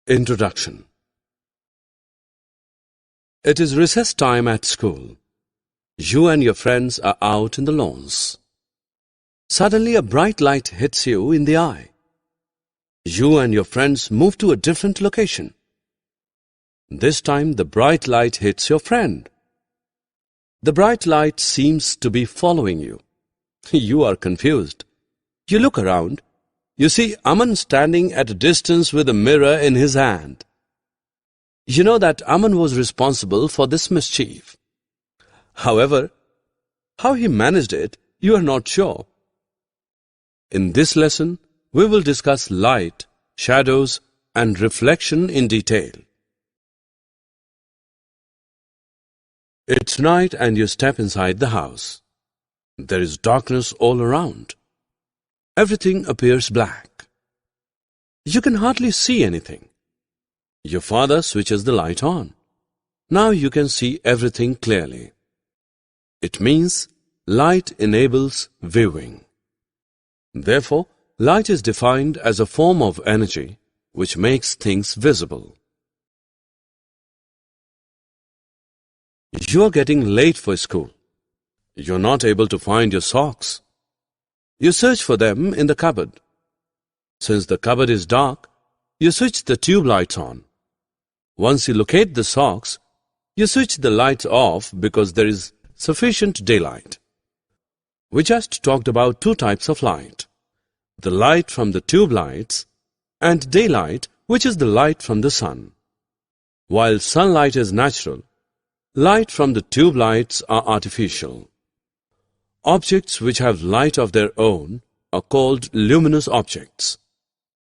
Introduction. It is recess time at school. You and your friends are out in the lawns. Suddenly a bright light hits you in the eye. You and your friends move to a different location. This time the bright light hits your friend. The bright light seems to be following you. You are confused. You look around. You see Aman standing at a distance with a mirror in his hand. You know that Aman was responsible for this mischief. However, how he managed it, you are not sure. In this lesson, we will discuss light, shadows, and reflection in detail. It's night and you step inside the house. There is darkness all around. Everything appears black. You can hardly see anything. Your father switches the light on. Now you can see everything clearly. It means light enables viewing. Therefore, light is defined as a form of energy which makes things visible. You are getting late for school. You are not able to find your socks. You search for them in the cupboard. Since the cupboard is dark, you switch the tube lights on. Once you locate the socks, you switch the lights off because there is sufficient daylight. We just talked about two types of light. The light from the tube lights and daylight, which is the light from the sun. While sunlight is natural, light from the tube lights are artificial. Objects which have light of their own are called luminous objects.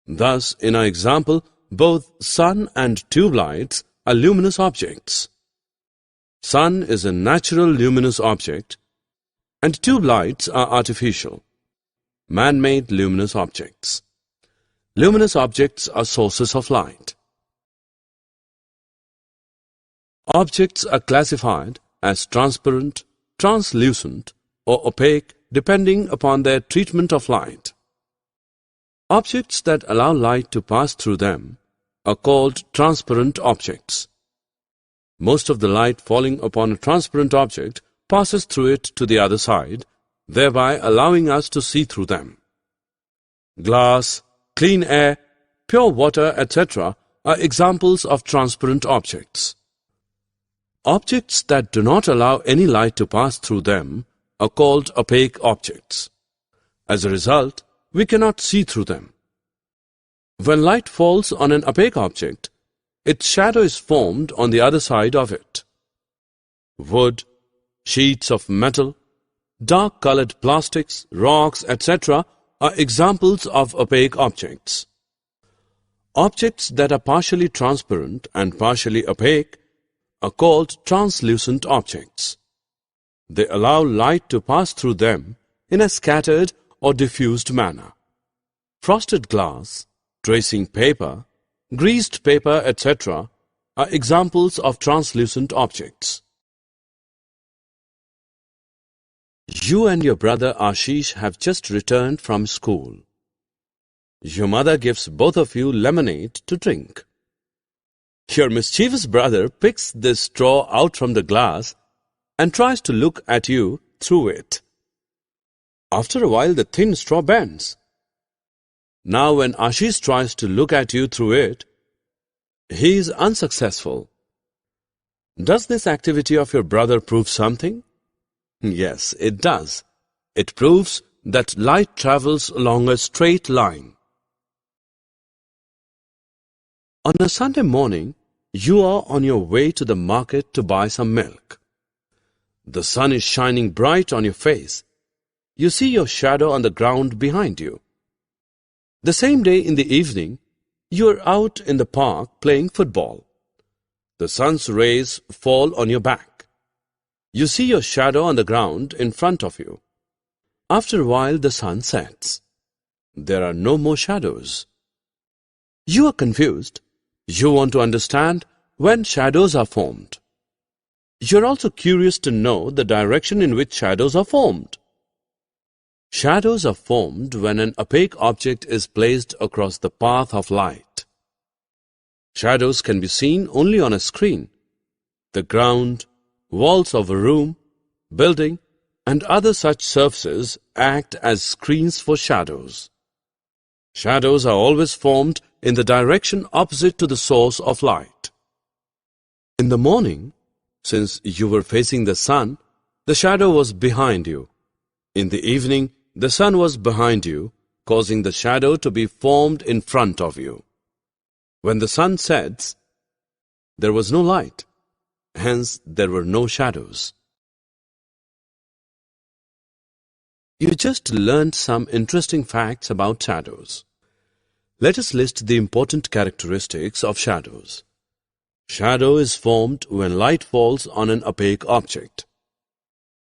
Thus, in our example, both sun and tube lights are luminous objects. Sun is a natural luminous object, and tube lights are artificial, man-made luminous objects. Luminous objects are sources of light. Objects are classified as transparent, translucent, or opaque depending upon their treatment of light. Objects that allow light to pass through them are called transparent objects. Most of the light falling upon a transparent object passes through it to the other side, thereby allowing us to see through them. Glass, clean air, pure water, etc. are examples of transparent objects. Objects that do not allow any light to pass through them are called opaque objects. As a result, we cannot see through them. When light falls on an opaque object, its shadow is formed on the other side of it. Wood, sheets of metal, dark-colored plastics, rocks, etc. are examples of opaque objects. Objects that are partially transparent and partially opaque are called translucent objects. They allow light to pass through them in a scattered or diffused manner. Frosted glass, tracing paper, greased paper, etc. are examples of translucent objects. You and your brother Ashish have just returned from school. Your mother gives both of you lemonade to drink. Your mischievous brother picks this straw out from the glass and tries to look at you through it. After a while, the thin straw bends. Now when Ashish tries to look at you through it, he is unsuccessful. Does this activity of your brother prove something? Yes, it does. It proves that light travels along a straight line. On a Sunday morning, you are on your way to the market to buy some milk. The sun is shining bright on your face. You see your shadow on the ground behind you. The same day in the evening, you are out in the park playing football. The sun's rays fall on your back. You see your shadow on the ground in front of you. After a while, the sun sets. There are no more shadows. You are confused. You want to understand when shadows are formed. You are also curious to know the direction in which shadows are formed. Shadows are formed when an opaque object is placed across the path of light. Shadows can be seen only on a screen. The ground, walls of a room, building, and other such surfaces act as screens for shadows. Shadows are always formed in the direction opposite to the source of light. In the morning, since you were facing the sun, the shadow was behind you. In the evening, the sun was behind you, causing the shadow to be formed in front of you. When the sun sets, there was no light, hence there were no shadows. You just learned some interesting facts about shadows. Let us list the important characteristics of shadows. Shadow is formed when light falls on an opaque object.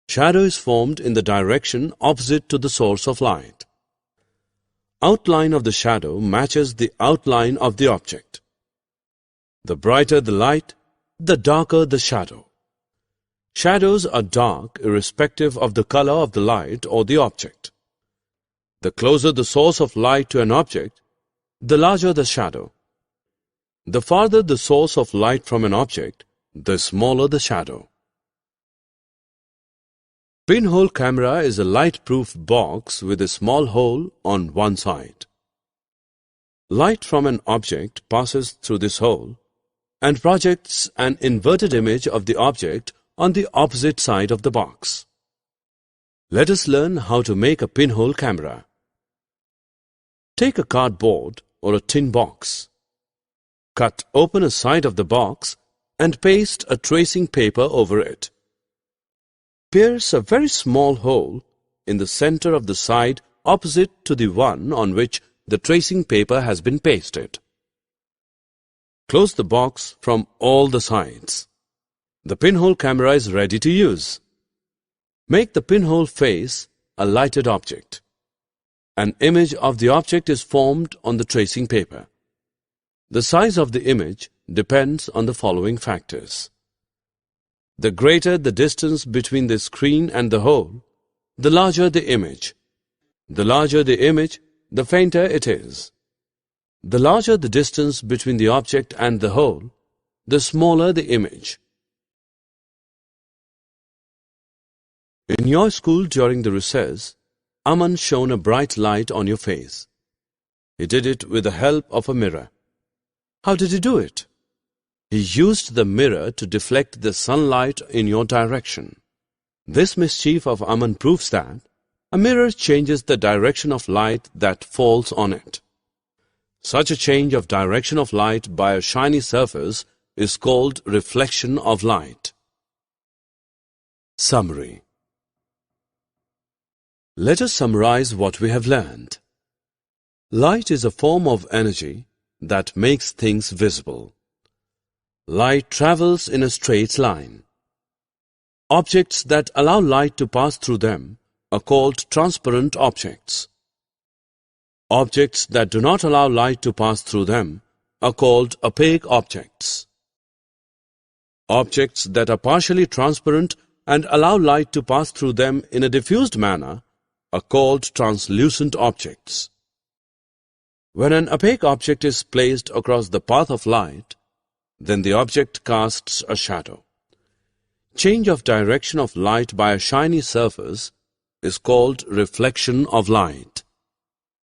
Shadow is formed in the direction opposite to the source of light. Outline of the shadow matches the outline of the object. The brighter the light, the darker the shadow. Shadows are dark irrespective of the color of the light or the object. The closer the source of light to an object, the larger the shadow. The farther the source of light from an object, the smaller the shadow. Pinhole camera is a light-proof box with a small hole on one side. Light from an object passes through this hole and projects an inverted image of the object on the opposite side of the box. Let us learn how to make a pinhole camera. Take a cardboard or a tin box. Cut open a side of the box and paste a tracing paper over it. Pierce a very small hole in the center of the side opposite to the one on which the tracing paper has been pasted. Close the box from all the sides. The pinhole camera is ready to use. Make the pinhole face a lighted object. An image of the object is formed on the tracing paper. The size of the image depends on the following factors. The greater the distance between the screen and the hole, the larger the image. The larger the image, the fainter it is. The larger the distance between the object and the hole, the smaller the image. In your school during the recess, Aman shone a bright light on your face. He did it with the help of a mirror. How did he do it? He used the mirror to deflect the sunlight in your direction. This mischief of Aman proves that a mirror changes the direction of light that falls on it. Such a change of direction of light by a shiny surface is called reflection of light. Summary. Let us summarize what we have learned. Light is a form of energy that makes things visible. Light travels in a straight line. Objects that allow light to pass through them are called transparent objects. Objects that do not allow light to pass through them are called opaque objects. Objects that are partially transparent and allow light to pass through them in a diffused manner are called translucent objects. When an opaque object is placed across the path of light, then the object casts a shadow. Change of direction of light by a shiny surface is called reflection of light.